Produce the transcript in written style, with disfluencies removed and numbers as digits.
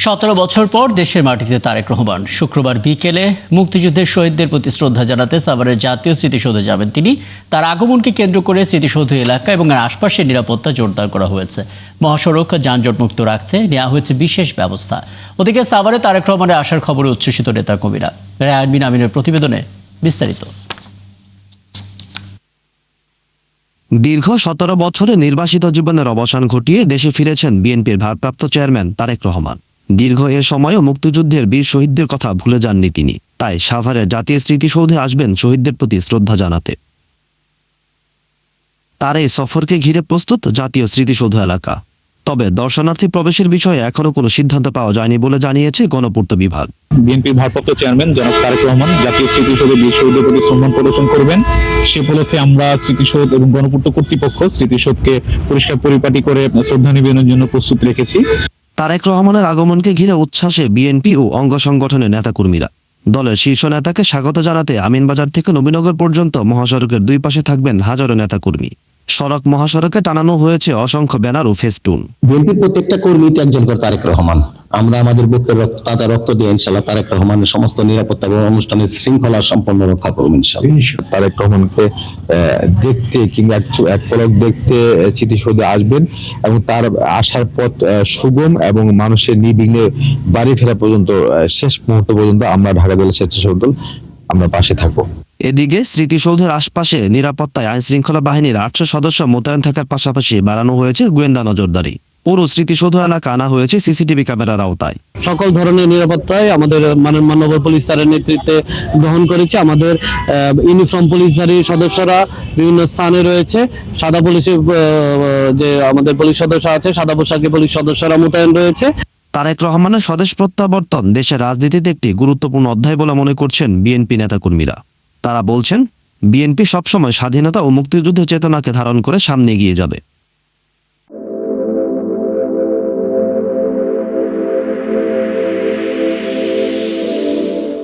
17 বছর পর দেশের মাটিতে তারেক রহমান শুক্রবার বিকেলে মুক্তিযুদ্ধের শহীদদের প্রতি শ্রদ্ধা জানাতে সাভারের জাতীয় স্মৃতিসৌধে যাবেন তিনি। তার আগমনকে কেন্দ্র করে স্মৃতিসৌধ এলাকা এবং আশপাশের নিরাপত্তা জোরদার করা হয়েছে। মহাসড়ক যানজটমুক্ত রাখতে নেওয়া হয়েছে বিশেষ ব্যবস্থা। ওদিকে সাভারে তারেক রহমানের আসার খবরে উচ্ছ্বসিত নেতাকর্মীরা। রায়ানবিন আমিনের প্রতিবেদনে বিস্তারিত। দীর্ঘ 17 বছরে নির্বাসিত জীবনের অবসান ঘটিয়ে দেশে ফিরেছেন বিএনপির ভারপ্রাপ্ত চেয়ারম্যান তারেক রহমান। দীর্ঘ এ সময়ও মুক্তিযুদ্ধের বীর শহীদদের কথা ভুলে যাননি তিনি। তাই সাভারের জাতীয় স্মৃতিসৌধে আসবেন শহীদদের প্রতি শ্রদ্ধা জানাতে। তার এই সফরকে ঘিরে প্রস্তুত জাতীয় স্মৃতিসৌধ এলাকা। তবে দর্শনার্থী প্রবেশের বিষয়ে এখনো কোনো সিদ্ধান্ত পাওয়া যায়নি বলে জানিয়েছে গণপূর্ত বিভাগ। বিএনপির ভারপ্রাপ্ত চেয়ারম্যান জনাব তারেক রহমান জাতীয় স্মৃতিসৌধে বীর শহীদদের প্রতি সম্মান প্রদর্শন করবেন। সে উপলক্ষে আমরা স্মৃতিসৌধ এবং গণপূর্ত কর্তৃপক্ষ স্মৃতিসৌধকে পরিষ্কার পরিপাটি করে শ্রদ্ধা নিবেদনের জন্য প্রস্তুত রেখেছি। তারেক রহমানের আগমনকে ঘিরে উচ্ছ্বাসে বিএনপি ও অঙ্গ সংগঠনের নেতাকর্মীরা। দলের শীর্ষ নেতাকে স্বাগত জানাতে আমিনবাজার থেকে নবীনগর পর্যন্ত মহাসড়কের দুই পাশে থাকবেন হাজারো নেতাকর্মী। সড়ক মহাসড়কে টানানো হয়েছে অসংখ্য ব্যানার ও ফেস্টুন। বিএনপির প্রত্যেকটা কর্মী একজন করে তারেক রহমান। আমরা আমাদের বুকের তাজা রক্ত দিয়ে ইনশাআল্লাহ তারেক রহমানের সমস্ত নিরাপত্তা এবং অনুষ্ঠানের শৃঙ্খলা সম্পন্ন রক্ষা করব ইনশাআল্লাহ। তারেক রহমানকে দেখতে কিংবা এক পলক দেখতে স্মৃতিসৌধে আসবেন এবং তার আসার পথ সুগম এবং মানুষের নির্বিঘ্নে বাড়ি ফেরা পর্যন্ত শেষ মুহূর্ত পর্যন্ত আমরা ঢাকা জেলা স্বেচ্ছাসেবক দল আমরা পাশে থাকবো। এদিকে স্মৃতিসৌধের আশপাশে নিরাপত্তায় আইন শৃঙ্খলা বাহিনীর 800 সদস্য মোতায়েন থাকার পাশাপাশি বাড়ানো হয়েছে গোয়েন্দা নজরদারি। পুরো স্মৃতিসৌধ এলাকা আনা হয়েছে সিসিটিভি ক্যামেরার আওতায়। সকল ধরনের নিরাপত্তায় আমাদের মাননীয় পুলিশ স্যারের নেতৃত্বে গ্রহণ করেছে। আমাদের ইউনিফর্ম পুলিশধারী সদস্যরা বিভিন্ন স্থানে রয়েছে। সাদা পুলিশের যে আমাদের পুলিশ সদস্য আছে, সাদা পোশাকে পুলিশ সদস্যরা মোতায়েন রয়েছে। তারেক রহমানের স্বদেশ প্রত্যাবর্তন দেশের রাজনীতিতে একটি গুরুত্বপূর্ণ অধ্যায় বলে মনে করছেন বিএনপি নেতাকর্মীরা। তারা বলছেন, বিএনপি সবসময় স্বাধীনতা ও মুক্তিযুদ্ধের চেতনাকে ধারণ করে সামনে এগিয়ে যাবে।